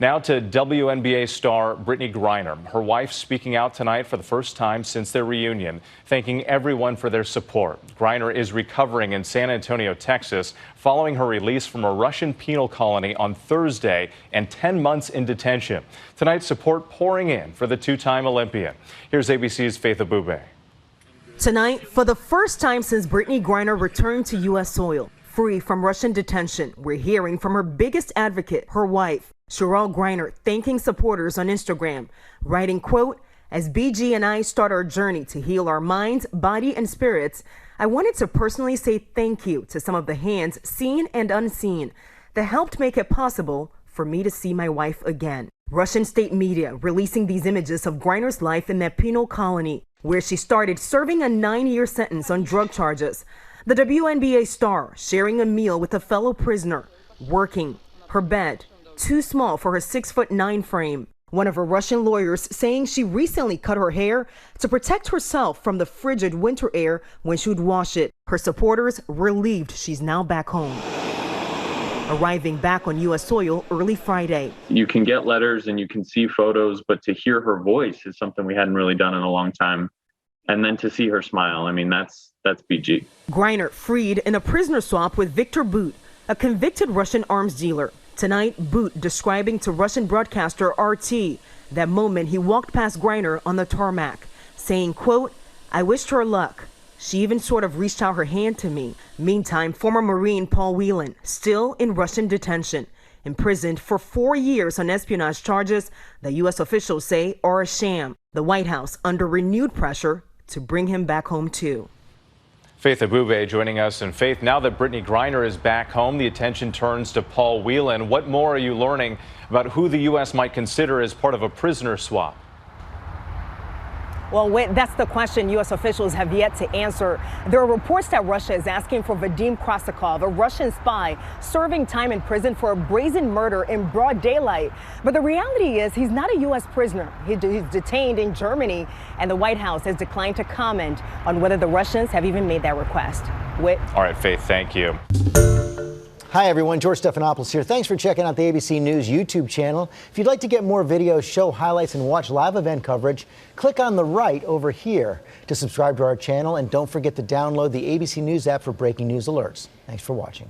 Now to WNBA star Brittney Griner. Her wife speaking out tonight for the first time since their reunion, thanking everyone for their support. Griner is recovering in San Antonio, Texas, following her release from a Russian penal colony on Thursday and 10 months in detention. Tonight, support pouring in for the two-time Olympian. Here's ABC's Faith Abube. Tonight, for the first time since Brittney Griner returned to U.S. soil, free from Russian detention, we're hearing from her biggest advocate, her wife, Cheryl Griner, thanking supporters on Instagram, writing, quote, "As BG and I start our journey to heal our minds, body, and spirits, I wanted to personally say thank you to some of the hands, seen and unseen, that helped make it possible for me to see my wife again." Russian state media releasing these images of Griner's life in that penal colony, where she started serving a 9-year sentence on drug charges. The WNBA star sharing a meal with a fellow prisoner, working, her bed too small for her 6'9" frame. One of her Russian lawyers saying she recently cut her hair to protect herself from the frigid winter air when she would wash it. Her supporters relieved she's now back home. Arriving back on U.S. soil early Friday. You can get letters and you can see photos, but to hear her voice is something we hadn't really done in a long time. And then to see her smile, I mean, that's BG. Griner freed in a prisoner swap with Victor Bout, a convicted Russian arms dealer. Tonight, Bout describing to Russian broadcaster RT that moment he walked past Griner on the tarmac, saying, quote, "I wished her luck. She even sort of reached out her hand to me." Meantime, former Marine Paul Whelan, still in Russian detention, imprisoned for 4 years on espionage charges that U.S. officials say are a sham. The White House under renewed pressure to bring him back home, too. Faith Abube joining us. And Faith, now that Brittney Griner is back home, the attention turns to Paul Whelan. What more are you learning about who the U.S. might consider as part of a prisoner swap? Well, that's the question U.S. officials have yet to answer. There are reports that Russia is asking for Vadim Krasakov, a Russian spy serving time in prison for a brazen murder in broad daylight. But the reality is he's not a U.S. prisoner. He's detained in Germany, and the White House has declined to comment on whether the Russians have even made that request. Whit? All right, Faith, thank you. Hi, everyone. George Stephanopoulos here. Thanks for checking out the ABC News YouTube channel. If you'd like to get more videos, show highlights, and watch live event coverage, click on the right over here to subscribe to our channel. And don't forget to download the ABC News app for breaking news alerts. Thanks for watching.